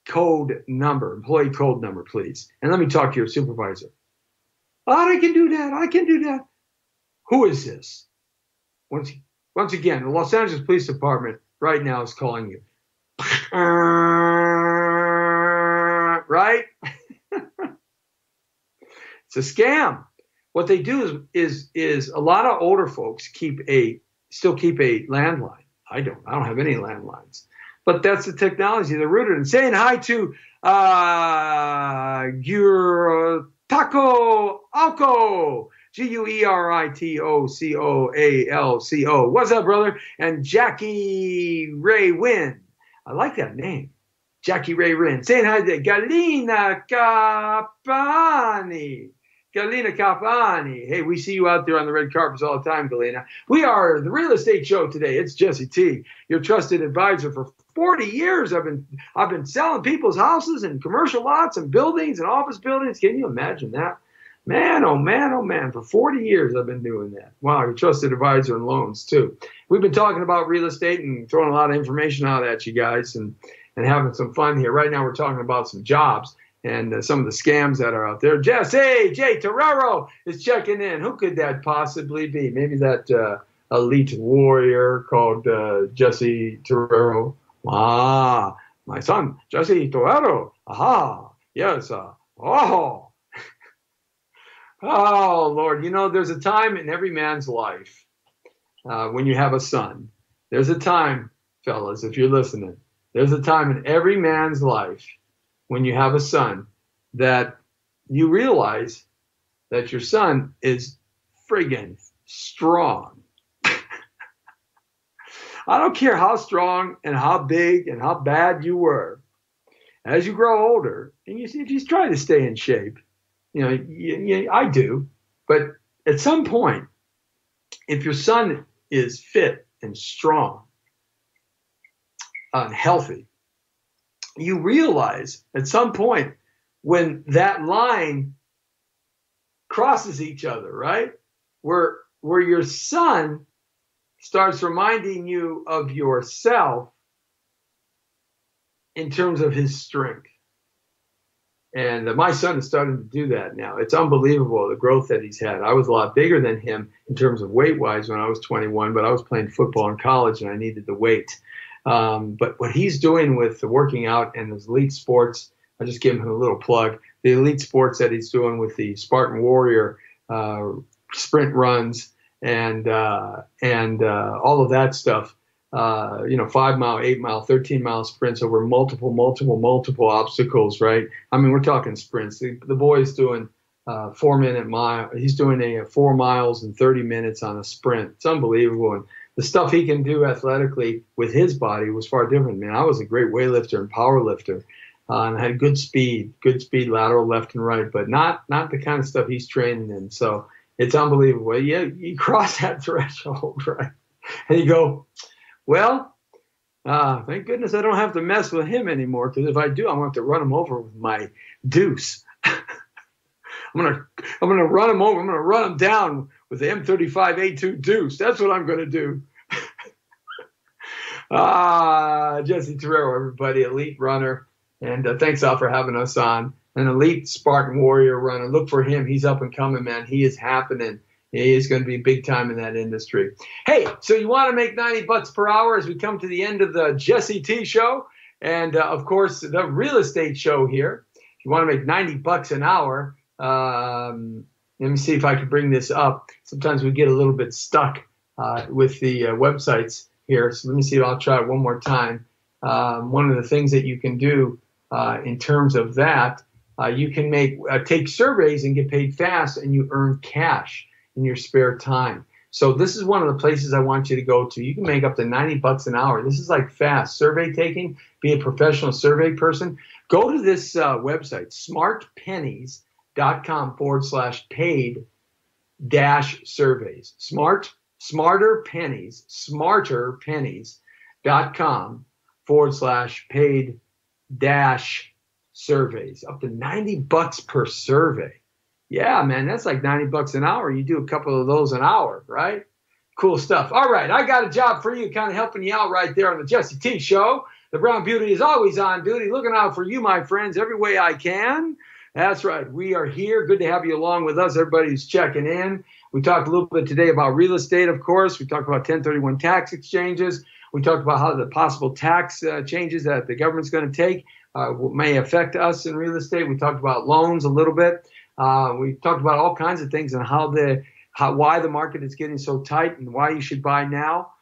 code number, employee code number, please. And let me talk to your supervisor. I can do that. Who is this? Once again, the Los Angeles Police Department right now is calling you. Right? It's a scam. What they do is a lot of older folks still keep a landline. I don't have any landlines. But that's the technology they're rooted in. Saying hi to Taco Alco, Gueritocoalco. What's up, brother? And Jackie Ray Wynn. I like that name. Jackie Ray Wynn. Saying hi to Galina Capani. Hey, we see you out there on the red carpets all the time, Galina. We are the Real Estate Show today. It's Jesse T, your trusted advisor. For 40 years, I've been selling people's houses and commercial lots and buildings and office buildings. Can you imagine that? Man, oh man, oh man. For 40 years, I've been doing that. Wow, your trusted advisor in loans, too. We've been talking about real estate and throwing a lot of information out at you guys and having some fun here. Right now, we're talking about some jobs and some of the scams that are out there. Jay Torero is checking in. Who could that possibly be? Maybe that elite warrior called Jesse Torero. Ah, my son, Jesse Torero. Aha, yes. Oh, Lord. There's a time in every man's life when you have a son. There's a time fellas, if you're listening, there's a time in every man's life when you have a son that you realize that your son is friggin' strong. I don't care how strong and how big and how bad you were. As you grow older, and you see, if you try to stay in shape, I do, but at some point, if your son is fit and strong and healthy, you realize at some point when that line crosses each other, right? Where your son starts reminding you of yourself in terms of his strength. And my son is starting to do that now. It's unbelievable, the growth that he's had. I was a lot bigger than him in terms of weight-wise when I was 21, but I was playing football in college and I needed the weight. But what he's doing with the working out and his elite sports, I'll just give him a little plug. The elite sports that he's doing with the Spartan Warrior sprint runs and all of that stuff, 5 mile, 8 mile, 13 mile sprints over multiple obstacles, right? I mean, we're talking sprints. The boy's doing 4-minute mile. He's doing a 4 miles in 30 minutes on a sprint. It's unbelievable. And the stuff he can do athletically with his body was far different. Man, I was a great weightlifter and power lifter. And had good speed lateral left and right, but not the kind of stuff he's training in. So it's unbelievable. Yeah, you cross that threshold, right? And you go, well, thank goodness I don't have to mess with him anymore, because if I do, I'm going to have to run him over with my deuce. I'm gonna run him over. I'm gonna run him down with the M35A2 deuce. That's what I'm gonna do. Jesse Terrero, everybody, elite runner. And thanks, Al, for having us on. An elite Spartan Warrior runner. Look for him. He's up and coming, man. He is happening. He is going to be big time in that industry. Hey, so you want to make $90 per hour as we come to the end of the Jesse T Show. And, of course, the real estate show here. If you want to make $90 an hour, let me see if I can bring this up. Sometimes we get a little bit stuck with the websites here. So let me see if I'll try it one more time. One of the things that you can do in terms of that, you can take surveys and get paid fast, and you earn cash in your spare time. So this is one of the places I want you to go to. You can make up to $90 an hour. This is like fast survey taking. Be a professional survey person. Go to this website, smartpennies.com/paid-surveys. smarterpennies.com/paid-surveys. Up to $90 per survey. Yeah, man, that's like $90 an hour. You do a couple of those an hour, right? Cool stuff. All right, I got a job for you, kind of helping you out right there on the Jesse T Show. The Brown Beauty is always on duty, looking out for you, my friends, every way I can. That's right. We are here. Good to have you along with us. Everybody who's checking in. We talked a little bit today about real estate, of course. We talked about 1031 tax exchanges. We talked about how the possible tax changes that the government's going to take may affect us in real estate. We talked about loans a little bit. We talked about all kinds of things and why the market is getting so tight and why you should buy now.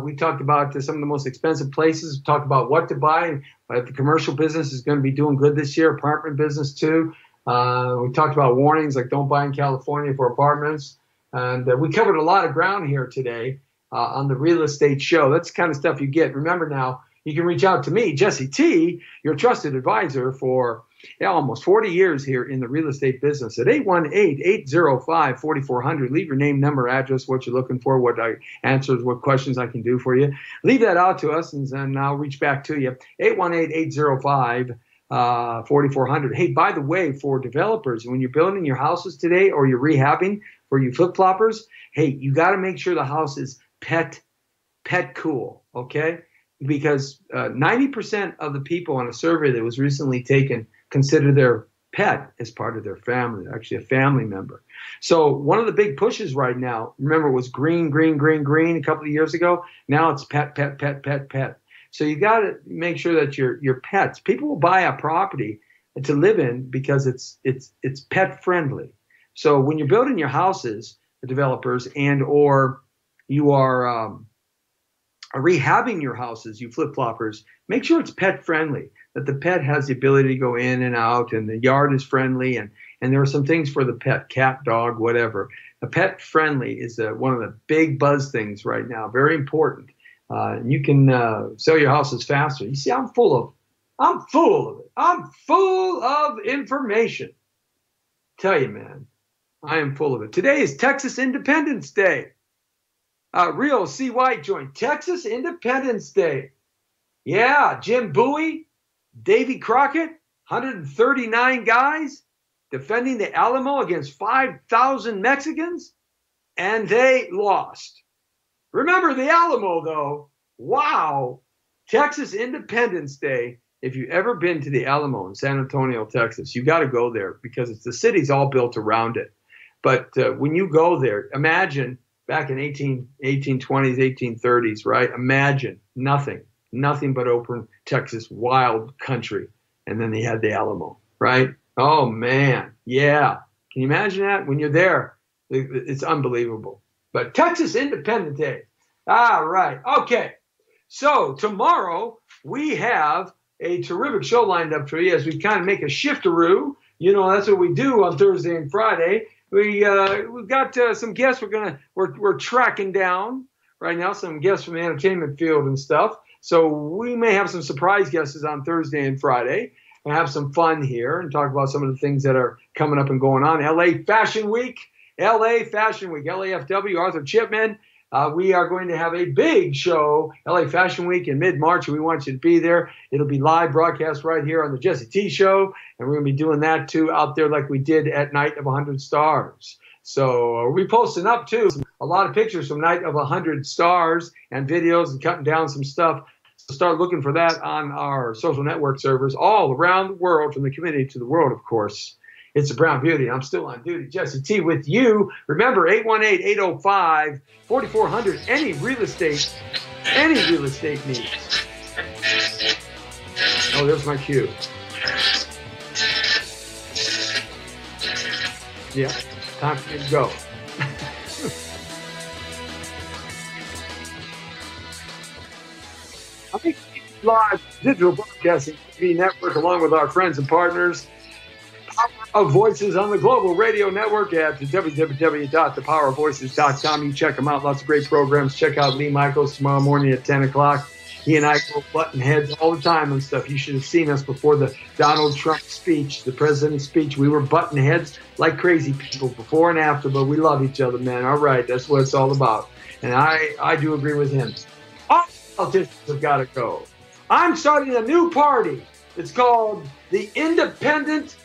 We talked about some of the most expensive places. We talked about what to buy. The commercial business is going to be doing good this year. Apartment business too. We talked about warnings like don't buy in California for apartments. And we covered a lot of ground here today on the real estate show. That's the kind of stuff you get. Remember now, you can reach out to me, Jesse T, your trusted advisor for almost 40 years here in the real estate business at 818-805-4400. Leave your name, number, address, what you're looking for, what answers, what questions I can do for you. Leave that out to us, and then I'll reach back to you. 818-805-4400. Hey, by the way, for developers, when you're building your houses today or you're rehabbing for you flip-floppers, hey, you got to make sure the house is pet cool, okay? Because 90% of the people on a survey that was recently taken consider their pet as part of their family, actually a family member. So one of the big pushes right now, remember, it was green a couple of years ago. Now it's pet. So you got to make sure that your pets, people will buy a property to live in because it's pet friendly. So when you're building your houses, the developers, and or you are rehabbing your houses, you flip-floppers, make sure it's pet friendly, that the pet has the ability to go in and out and the yard is friendly, and there are some things for the pet, cat, dog, whatever. A pet friendly is one of the big buzz things right now, very important. You can sell your houses faster. You see, I'm full of it. I'm full of information. Tell you, man, I am full of it. Today is Texas Independence Day. Real C. White joined Texas Independence Day. Yeah, Jim Bowie, Davy Crockett, 139 guys defending the Alamo against 5,000 Mexicans, and they lost. Remember the Alamo, though. Wow. Texas Independence Day. If you've ever been to the Alamo in San Antonio, Texas, you got to go there because the city's all built around it. But when you go there, imagine back in 1820s, 1830s, right? Imagine nothing but open Texas, wild country. And then they had the Alamo, right? Oh, man. Yeah. Can you imagine that? When you're there, it's unbelievable. But Texas Independence Day. All right. Okay. So tomorrow we have a terrific show lined up for you as we kind of make a shiftaroo. You know, that's what we do on Thursday and Friday. We've got some guests we're tracking down right now, some guests from the entertainment field and stuff. So we may have some surprise guests on Thursday and Friday and have some fun here and talk about some of the things that are coming up and going on. LA Fashion Week, LAFW, Arthur Chipman. We are going to have a big show, LA Fashion Week in mid-March, and we want you to be there. It'll be live broadcast right here on the Jesse T Show, and we're going to be doing that, too, out there like we did at Night of 100 Stars. So we'll be posting up, too, a lot of pictures from Night of 100 Stars and videos and cutting down some stuff. So start looking for that on our social network servers all around the world, from the community to the world, of course. It's the Brown Beauty. I'm still on duty. Jesse T with you. Remember, 818-805-4400. Any real estate needs. Oh, there's my cue. Yeah, time for me to go. I think live digital broadcasting TV network, along with our friends and partners, of Voices on the Global Radio Network at www.thepowerofvoices.com. You check them out. Lots of great programs. Check out Lee Michaels tomorrow morning at 10 o'clock. He and I go button heads all the time and stuff. You should have seen us before the Donald Trump speech, the president's speech. We were button heads like crazy people before and after, but we love each other, man. All right, that's what it's all about. And I do agree with him. All politicians have got to go. I'm starting a new party. It's called the Independent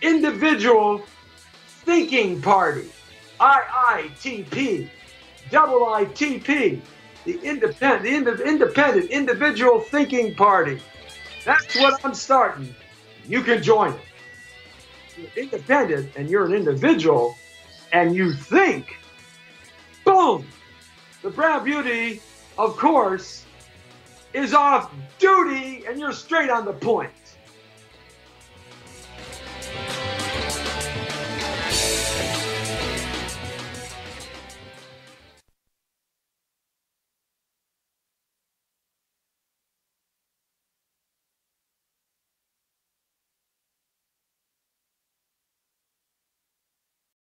Individual Thinking Party, IITP, IITP, the Independent Individual Thinking Party. That's what I'm starting. You can join it. You're independent and you're an individual and you think. Boom! The Brown Beauty, of course, is off duty and you're straight on the point.